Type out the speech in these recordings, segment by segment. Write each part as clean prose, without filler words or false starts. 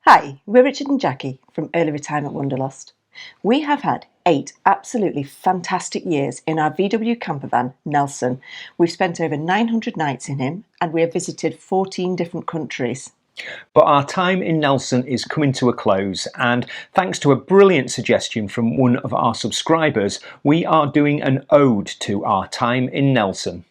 Hi, we're Richard and Jackie from Early Retirement Wanderlust. We have had 8 absolutely fantastic years in our VW campervan, Nelson. We've spent over 900 nights in him and we have visited 14 different countries. But our time in Nelson is coming to a close, and thanks to a brilliant suggestion from one of our subscribers, we are doing an ode to our time in Nelson.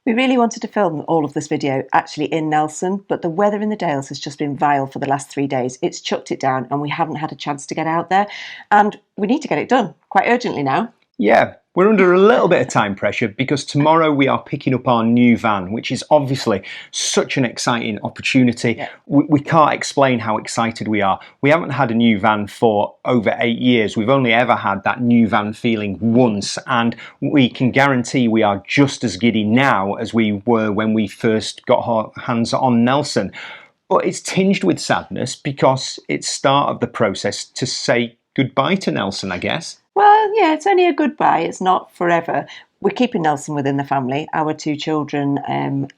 We really wanted to film all of this video actually in Nelson, but the weather in the Dales has just been vile for the last 3 days. It's chucked it down and we haven't had a chance to get out there, and we need to get it done quite urgently now. Yeah, we're under a little bit of time pressure because tomorrow we are picking up our new van, which is obviously such an exciting opportunity. Yeah. We can't explain how excited we are. We haven't had a new van for over 8 years. We've only ever had that new van feeling once, and we can guarantee we are just as giddy now as we were when we first got our hands on Nelson. But it's tinged with sadness because it's start of the process to say goodbye to Nelson, I guess. Well, yeah, it's only a goodbye. It's not forever. We're keeping Nelson within the family. Our 2 children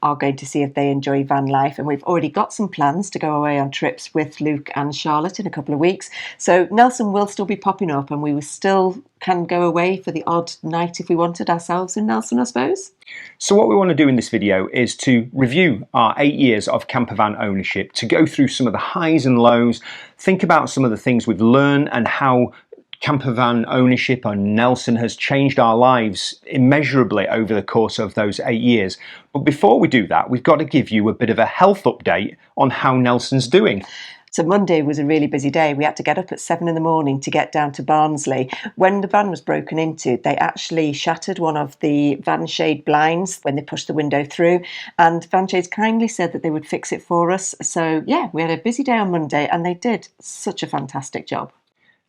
are going to see if they enjoy van life, and we've already got some plans to go away on trips with Luke and Charlotte in a couple of weeks. So Nelson will still be popping up, and we still can go away for the odd night if we wanted ourselves in Nelson, I suppose. So what we want to do in this video is to review our 8 years of campervan ownership, to go through some of the highs and lows, think about some of the things we've learned and how campervan ownership on Nelson has changed our lives immeasurably over the course of those 8 years. But before we do that, we've got to give you a bit of a health update on how Nelson's doing. So Monday was a really busy day. We had to get up at 7 in the morning to get down to Barnsley. When the van was broken into, they actually shattered one of the van shade blinds when they pushed the window through, and Van Shades kindly said that they would fix it for us. So yeah, we had a busy day on Monday and they did such a fantastic job.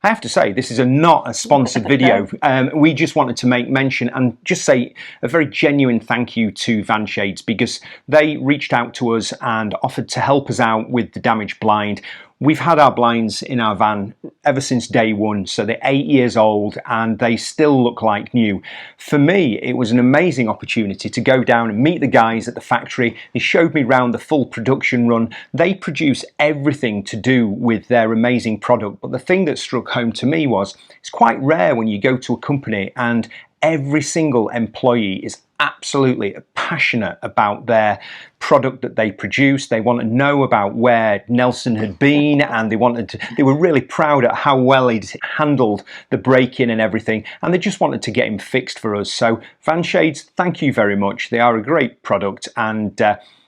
I have to say, this is not a sponsored video. We just wanted to make mention and just say a very genuine thank you to Van Shades, because they reached out to us and offered to help us out with the damaged blind. We've had our blinds in our van ever since day one, so they're 8 years old and they still look like new. For me, it was an amazing opportunity to go down and meet the guys at the factory. They showed me around the full production run. They produce everything to do with their amazing product, but the thing that struck home to me was it's quite rare when you go to a company and every single employee is absolutely passionate about their product that they produce. They want to know about where Nelson had been, and they were really proud at how well he'd handled the break-in and everything, and they just wanted to get him fixed for us. So Van Shades, thank you very much. They are a great product, and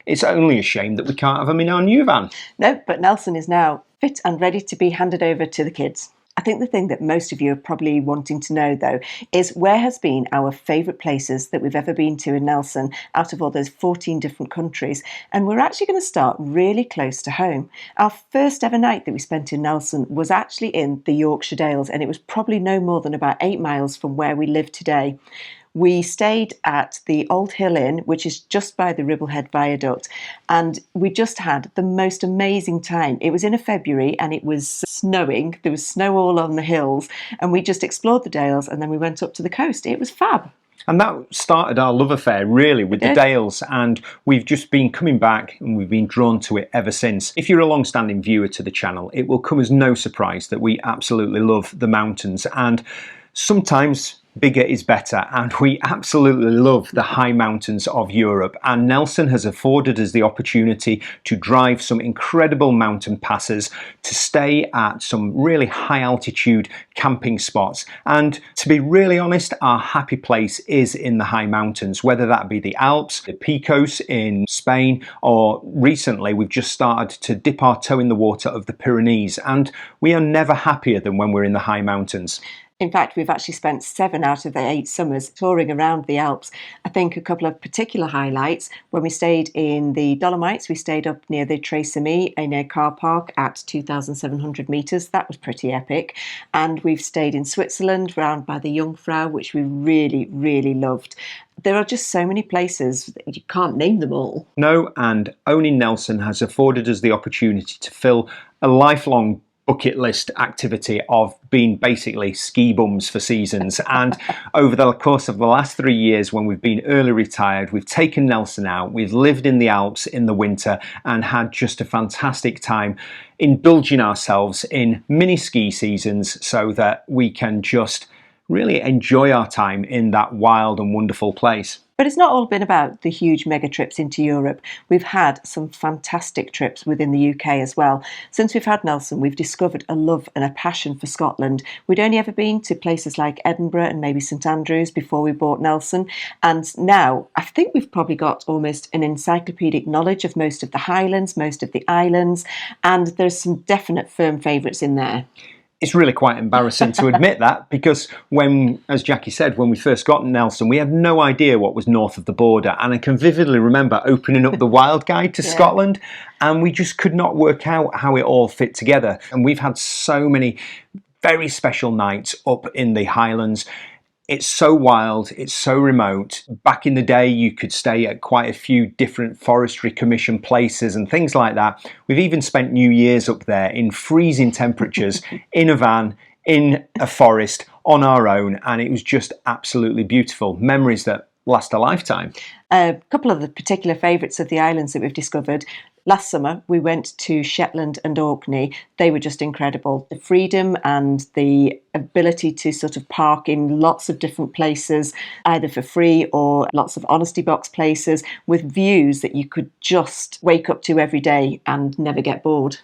it's only a shame that we can't have them in our new van. No, but Nelson is now fit and ready to be handed over to the kids. I think the thing that most of you are probably wanting to know, though, is where has been our favourite places that we've ever been to in Nelson out of all those 14 different countries. And we're actually going to start really close to home. Our first ever night that we spent in Nelson was actually in the Yorkshire Dales, and it was probably no more than about 8 miles from where we live today. We stayed at the Old Hill Inn, which is just by the Ribblehead Viaduct, and we just had the most amazing time. It was in February and it was snowing. There was snow all on the hills, and we just explored the Dales and then we went up to the coast. It was fab. And that started our love affair, really, with the Dales, and we've just been coming back and we've been drawn to it ever since. If you're a long-standing viewer to the channel, it will come as no surprise that we absolutely love the mountains, and sometimes bigger is better, and we absolutely love the high mountains of Europe, and Nelson has afforded us the opportunity to drive some incredible mountain passes, to stay at some really high altitude camping spots, and to be really honest, our happy place is in the high mountains, whether that be the Alps, the Picos in Spain, or recently we've just started to dip our toe in the water of the Pyrenees, and we are never happier than when we're in the high mountains. In fact, we've actually spent 7 out of the 8 summers touring around the Alps. I think a couple of particular highlights: when we stayed in the Dolomites, we stayed up near the Tres Amis in a car park at 2,700 metres. That was pretty epic. And we've stayed in Switzerland, round by the Jungfrau, which we really, really loved. There are just so many places, you can't name them all. No, and owning Nelson has afforded us the opportunity to fill a lifelong bucket list activity of being basically ski bums for seasons. And over the course of the last 3 years, when we've been early retired, we've taken Nelson out, we've lived in the Alps in the winter and had just a fantastic time indulging ourselves in mini ski seasons so that we can just really enjoy our time in that wild and wonderful place. But it's not all been about the huge mega trips into Europe. We've had some fantastic trips within the UK as well. Since we've had Nelson, we've discovered a love and a passion for Scotland. We'd only ever been to places like Edinburgh and maybe St Andrews before we bought Nelson. And now I think we've probably got almost an encyclopedic knowledge of most of the Highlands, most of the islands, and there's some definite firm favourites in there. It's really quite embarrassing to admit that, because when, as Jackie said, when we first got Nelson, we had no idea what was north of the border. And I can vividly remember opening up the Wild Guide to Scotland, and we just could not work out how it all fit together. And we've had so many very special nights up in the Highlands. It's so wild, it's so remote. Back in the day, you could stay at quite a few different Forestry Commission places and things like that. We've even spent New Year's up there in freezing temperatures, in a van, in a forest, on our own, and it was just absolutely beautiful. Memories that last a lifetime. A couple of the particular favourites of the islands that we've discovered. Last summer, we went to Shetland and Orkney. They were just incredible. The freedom and the ability to sort of park in lots of different places, either for free or lots of honesty box places, with views that you could just wake up to every day and never get bored.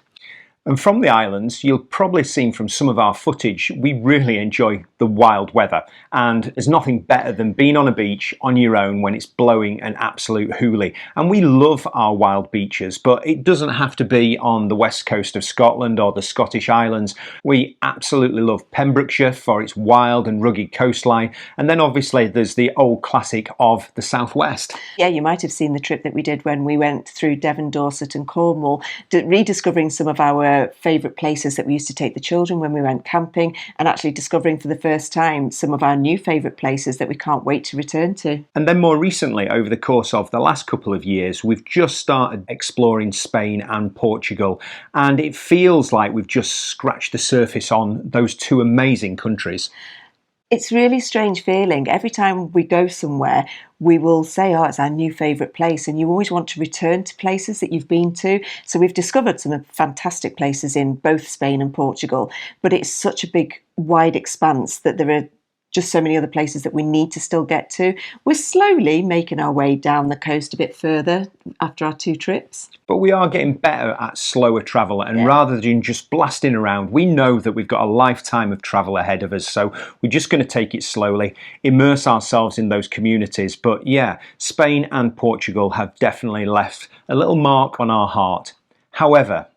And from the islands, you'll probably seen from some of our footage, we really enjoy the wild weather. And there's nothing better than being on a beach on your own when it's blowing an absolute hoolie. And we love our wild beaches, but it doesn't have to be on the west coast of Scotland or the Scottish Islands. We absolutely love Pembrokeshire for its wild and rugged coastline. And then obviously there's the old classic of the southwest. Yeah, you might have seen the trip that we did when we went through Devon, Dorset and Cornwall, rediscovering some of our favourite places that we used to take the children when we went camping, and actually discovering for the first time some of our new favourite places that we can't wait to return to. And then more recently, over the course of the last couple of years, we've just started exploring Spain and Portugal, and it feels like we've just scratched the surface on those two amazing countries. It's really strange feeling. Every time we go somewhere, we will say, oh, it's our new favourite place. And you always want to return to places that you've been to. So we've discovered some fantastic places in both Spain and Portugal. But it's such a big, wide expanse that there are just so many other places that we need to still get to. We're slowly making our way down the coast a bit further after our 2 trips. But we are getting better at slower travel, and rather than just blasting around, we know that we've got a lifetime of travel ahead of us, so we're just going to take it slowly, immerse ourselves in those communities. But yeah, Spain and Portugal have definitely left a little mark on our heart. However,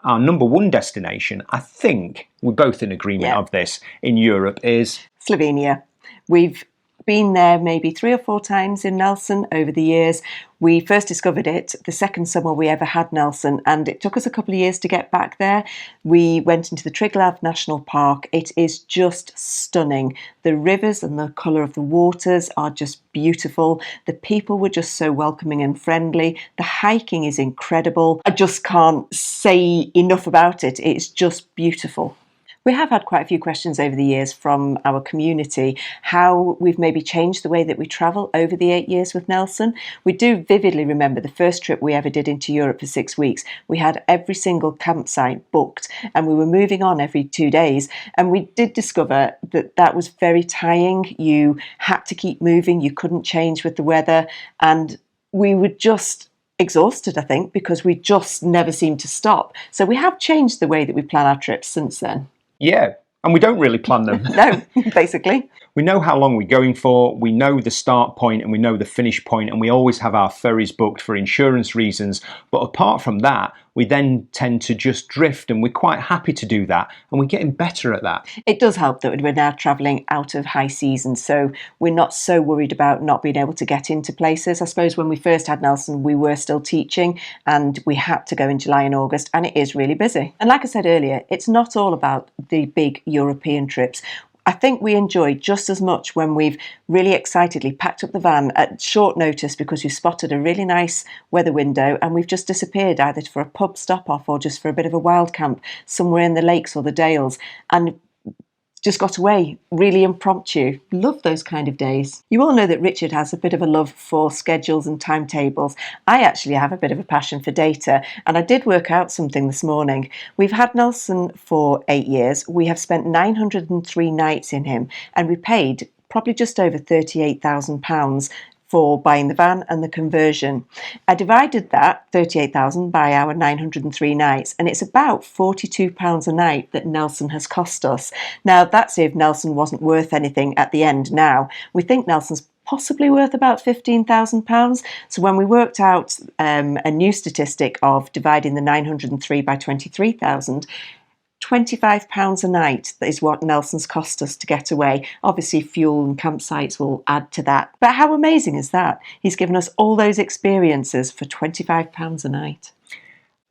our number one destination, I think we're both in agreement of this, in Europe is Slovenia. We've been there maybe 3 or 4 times in Nelson over the years. We first discovered it the second summer we ever had Nelson, and it took us a couple of years to get back there. We went into the Triglav National Park. It is just stunning. The rivers and the colour of the waters are just beautiful. The people were just so welcoming and friendly. The hiking is incredible. I just can't say enough about it. It's just beautiful. We have had quite a few questions over the years from our community, how we've maybe changed the way that we travel over the 8 years with Nelson. We do vividly remember the first trip we ever did into Europe for 6 weeks. We had every single campsite booked and we were moving on every 2 days. And we did discover that that was very tiring. You had to keep moving. You couldn't change with the weather. And we were just exhausted, I think, because we just never seemed to stop. So we have changed the way that we plan our trips since then. Yeah, and we don't really plan them. No, basically. We know how long we're going for, we know the start point and we know the finish point, and we always have our ferries booked for insurance reasons. But apart from that, we then tend to just drift, and we're quite happy to do that, and we're getting better at that. It does help that we're now travelling out of high season, so we're not so worried about not being able to get into places. I suppose when we first had Nelson, we were still teaching and we had to go in July and August, and it is really busy. And like I said earlier, it's not all about the big European trips. I think we enjoy just as much when we've really excitedly packed up the van at short notice because we've spotted a really nice weather window and we've just disappeared either for a pub stop off or just for a bit of a wild camp somewhere in the lakes or the Dales, and just got away, really impromptu. Love those kind of days. You all know that Richard has a bit of a love for schedules and timetables. I actually have a bit of a passion for data, and I did work out something this morning. We've had Nelson for 8 years. We have spent 903 nights in him, and we paid probably just over £38,000 for buying the van and the conversion. I divided that 38,000 by our 903 nights, and it's about £42 a night that Nelson has cost us. Now, that's if Nelson wasn't worth anything at the end now. We think Nelson's possibly worth about £15,000. So when we worked out a new statistic of dividing the 903 by 23,000, £25 a night is what Nelson's cost us to get away. Obviously, fuel and campsites will add to that. But how amazing is that? He's given us all those experiences for £25 a night.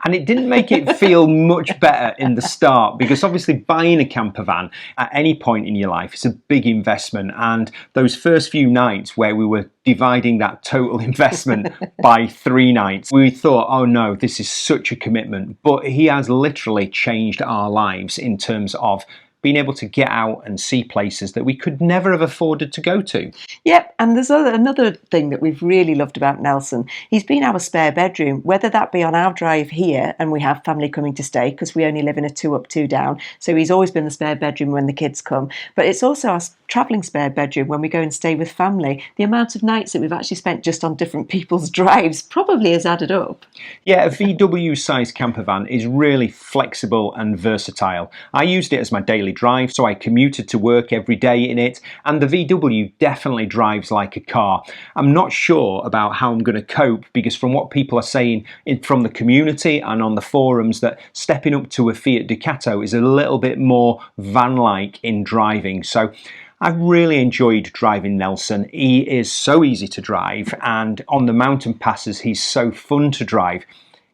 And it didn't make it feel much better in the start, because obviously buying a camper van at any point in your life is a big investment. And those first few nights where we were dividing that total investment by 3 nights, we thought, oh no, this is such a commitment. But he has literally changed our lives in terms of being able to get out and see places that we could never have afforded to go to. Yep, and there's another thing that we've really loved about Nelson. He's been our spare bedroom, whether that be on our drive here and we have family coming to stay because we only live in a 2 up, 2 down. So he's always been the spare bedroom when the kids come. But it's also our travelling spare bedroom when we go and stay with family. The amount of nights that we've actually spent just on different people's drives probably has added up. Yeah, a VW size camper van is really flexible and versatile. I used it as my daily drive, so I commuted to work every day in it, and the VW definitely drives like a car. I'm not sure about how I'm going to cope, because from what people are saying from the community and on the forums, that stepping up to a Fiat Ducato is a little bit more van-like in driving. So I've really enjoyed driving Nelson. He is so easy to drive, and on the mountain passes he's so fun to drive.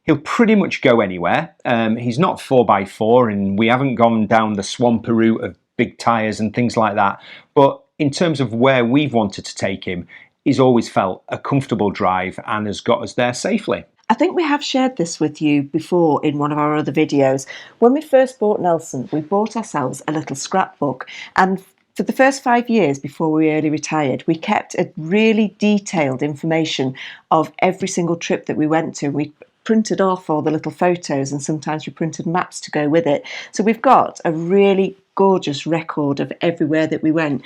He'll pretty much go anywhere. He's not 4x4, and we haven't gone down the swampy route of big tyres and things like that. But in terms of where we've wanted to take him, he's always felt a comfortable drive and has got us there safely. I think we have shared this with you before in one of our other videos. When we first bought Nelson, we bought ourselves a little scrapbook, and for the first 5 years before we early retired, we kept a really detailed information of every single trip that we went to. We printed off all the little photos, and sometimes we printed maps to go with it. So we've got a really gorgeous record of everywhere that we went.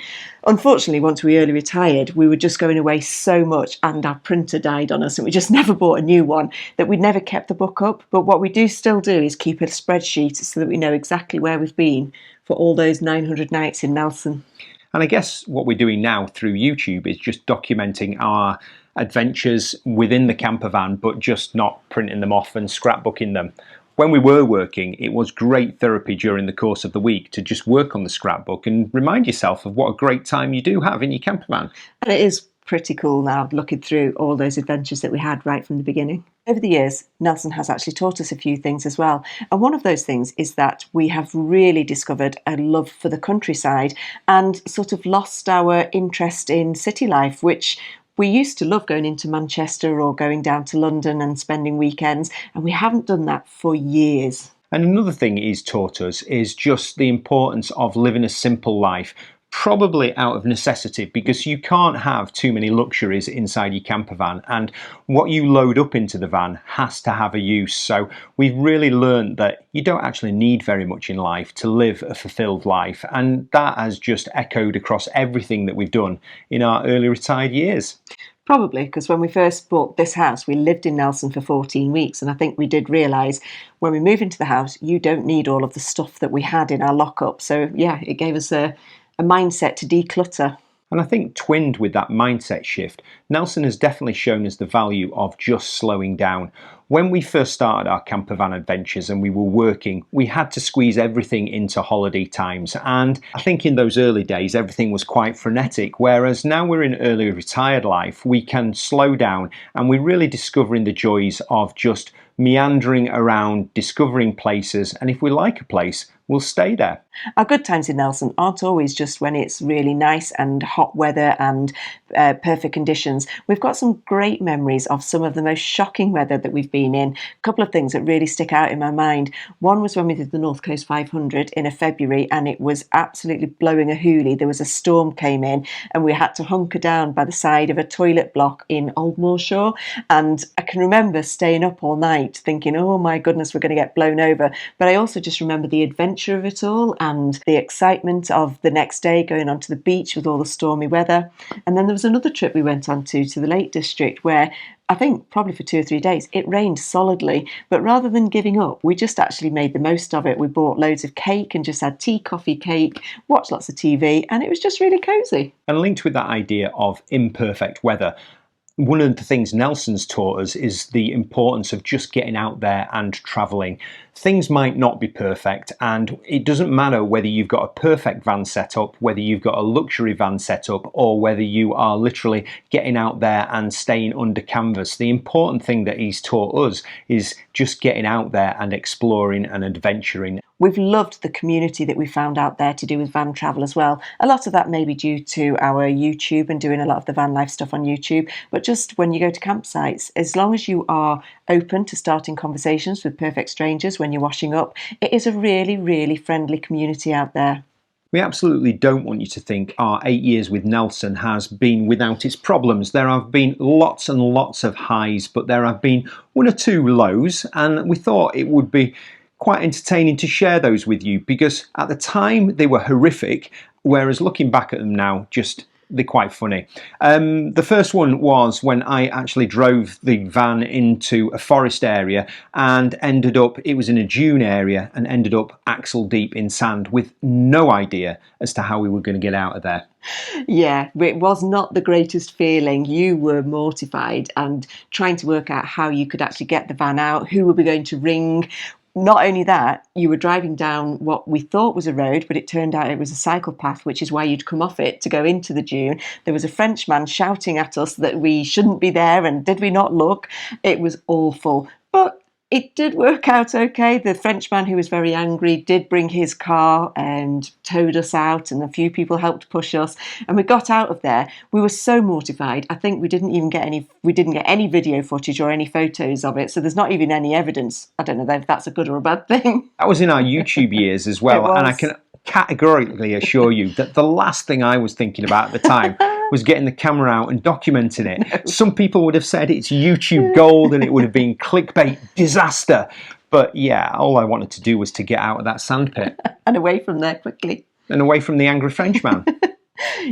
Unfortunately, once we early retired, we were just going away so much and our printer died on us, and we just never bought a new one, that we never kept the book up. But what we do still do is keep a spreadsheet so that we know exactly where we've been for all those 900 nights in Nelson. And I guess what we're doing now through YouTube is just documenting our adventures within the camper van, but just not printing them off and scrapbooking them. When we were working, it was great therapy during the course of the week to just work on the scrapbook and remind yourself of what a great time you do have in your camper van. And it is pretty cool now looking through all those adventures that we had right from the beginning. Over the years, Nelson has actually taught us a few things as well. And one of those things is that we have really discovered a love for the countryside and sort of lost our interest in city life, which we used to love going into Manchester or going down to London and spending weekends, and we haven't done that for years. And another thing he's taught us is just the importance of living a simple life, probably out of necessity, because you can't have too many luxuries inside your camper van, and what you load up into the van has to have a use. So we've really learned that you don't actually need very much in life to live a fulfilled life, and that has just echoed across everything that we've done in our early retired years. Probably because when we first bought this house, we lived in Nelson for 14 weeks, and I think we did realise when we move into the house, you don't need all of the stuff that we had in our lockup. So yeah, it gave us a a mindset to declutter. And I think twinned with that mindset shift, Nelson has definitely shown us the value of just slowing down. When we first started our campervan adventures and we were working, we had to squeeze everything into holiday times. And I think in those early days, everything was quite frenetic. Whereas now we're in early retired life, we can slow down and we're really discovering the joys of just meandering around, discovering places. And if we like a place, we'll stay there. Our good times in Nelson aren't always just when it's really nice and hot weather and perfect conditions. We've got some great memories of some of the most shocking weather that we've been in. A couple of things that really stick out in my mind. One was when we did the North Coast 500 in a February and it was absolutely blowing a hoolie. There was a storm came in and we had to hunker down by the side of a toilet block in Old Moorshore. And I can remember staying up all night thinking, oh my goodness, we're going to get blown over. But I also just remember the adventure of it all and the excitement of the next day going onto the beach with all the stormy weather. And then there was another trip we went on to the Lake District where I think probably for 2 or 3 days it rained solidly, but rather than giving up, we just actually made the most of it. We bought loads of cake and just had tea, coffee, cake, watched lots of TV, and it was just really cosy. And linked with that idea of imperfect weather, one of the things Nelson's taught us is the importance of just getting out there and travelling. Things might not be perfect, and it doesn't matter whether you've got a perfect van set up, whether you've got a luxury van set up, or whether you are literally getting out there and staying under canvas. The important thing that he's taught us is just getting out there and exploring and adventuring. We've loved the community that we found out there to do with van travel as well. A lot of that may be due to our YouTube and doing a lot of the van life stuff on YouTube, but just when you go to campsites, as long as you are open to starting conversations with perfect strangers when you're washing up, it is a really, really friendly community out there. We absolutely don't want you to think our 8 years with Nelson has been without its problems. There have been lots and lots of highs, but there have been 1 or 2 lows, and we thought it would be quite entertaining to share those with you because at the time they were horrific, whereas looking back at them now, they're quite funny. The first one was when I actually drove the van into a forest area and it was in a dune area and ended up axle deep in sand with no idea as to how we were going to get out of there. Yeah, it was not the greatest feeling. You were mortified and trying to work out how you could actually get the van out, who were we going to ring. Not only that, you were driving down what we thought was a road, but it turned out it was a cycle path, which is why you'd come off it to go into the dune. There was a Frenchman shouting at us that we shouldn't be there, and did we not look? It was awful. But it did work out okay. The Frenchman, who was very angry, did bring his car and towed us out, and a few people helped push us, and we got out of there. We were so mortified. I think we didn't get any video footage or any photos of it, so there's not even any evidence. I don't know if that's a good or a bad thing. That was in our YouTube years as well, and I can categorically assure you that the last thing I was thinking about at the time was getting the camera out and documenting it. No. Some people would have said it's YouTube gold and it would have been clickbait disaster. But yeah, all I wanted to do was to get out of that sandpit. And away from there quickly. And away from the angry Frenchman.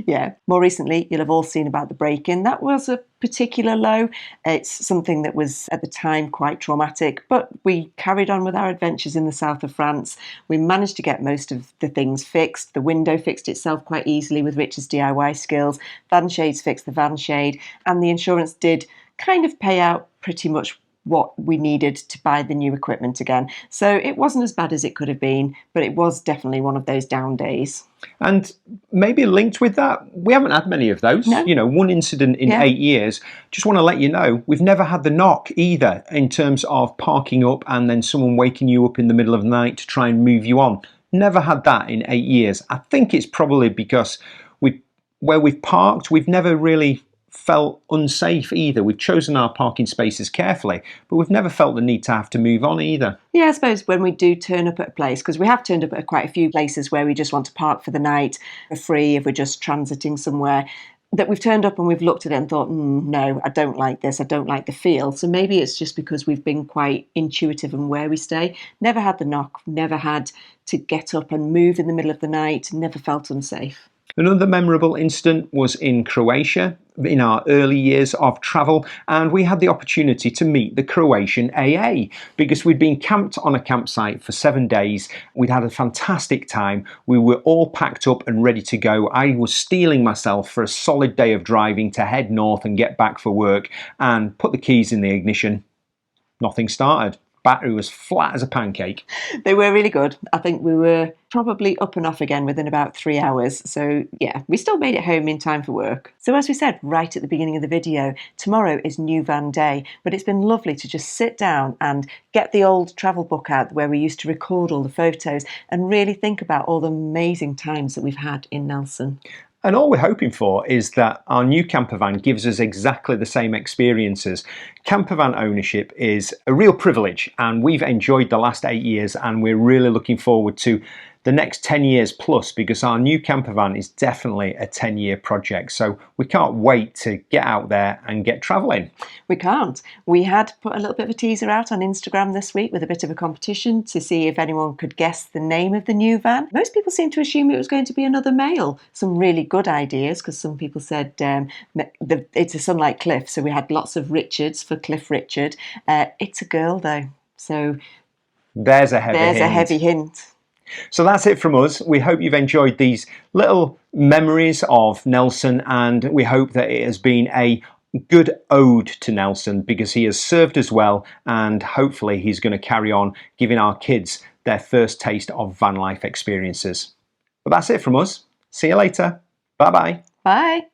Yeah. More recently, you'll have all seen about the break-in. That was a particular low. It's something that was at the time quite traumatic, but we carried on with our adventures in the south of France. We managed to get most of the things fixed. The window fixed itself quite easily with Richard's DIY skills. Van shades fixed the van shade, and the insurance did kind of pay out pretty much what we needed to buy the new equipment again. So it wasn't as bad as it could have been, but it was definitely one of those down days. And maybe linked with that, we haven't had many of those. No. You know, one incident in 8 years. Just want to let you know, we've never had the knock either in terms of parking up and then someone waking you up in the middle of the night to try and move you on. Never had that in 8 years. I think it's probably because where we've parked, we've never really felt unsafe either. We've chosen our parking spaces carefully, but we've never felt the need to have to move on either. Yeah, I suppose when we do turn up at a place, because we have turned up at quite a few places where we just want to park for the night for free if we're just transiting somewhere, that we've turned up and we've looked at it and thought, no, I don't like this, I don't like the feel. So maybe it's just because we've been quite intuitive in where we stay. Never had the knock, never had to get up and move in the middle of the night, never felt unsafe. Another memorable incident was in Croatia. in our early years of travel, and we had the opportunity to meet the Croatian AA because we'd been camped on a campsite for 7 days. We'd had a fantastic time. We were all packed up and ready to go. I was steeling myself for a solid day of driving to head north and get back for work, and put the keys in the ignition. Nothing started. Battery was flat as a pancake. They were really good. I think we were probably up and off again within about 3 hours. So yeah, we still made it home in time for work. So as we said right at the beginning of the video, tomorrow is new van day, but it's been lovely to just sit down and get the old travel book out where we used to record all the photos and really think about all the amazing times that we've had in Nelson. And all we're hoping for is that our new campervan gives us exactly the same experiences. Campervan ownership is a real privilege, and we've enjoyed the last 8 years, and we're really looking forward to the next 10 years plus, because our new campervan is definitely a 10-year project. So we can't wait to get out there and get travelling. We can't. We had put a little bit of a teaser out on Instagram this week with a bit of a competition to see if anyone could guess the name of the new van. Most people seem to assume it was going to be another male. Some really good ideas, because some people said it's a Sunlight Cliff, so we had lots of Richards for Cliff Richard. It's a girl though, so there's a heavy hint. So that's it from us. We hope you've enjoyed these little memories of Nelson, and we hope that it has been a good ode to Nelson, because he has served us well, and hopefully he's going to carry on giving our kids their first taste of van life experiences. But that's it from us. See you later. Bye-bye. Bye.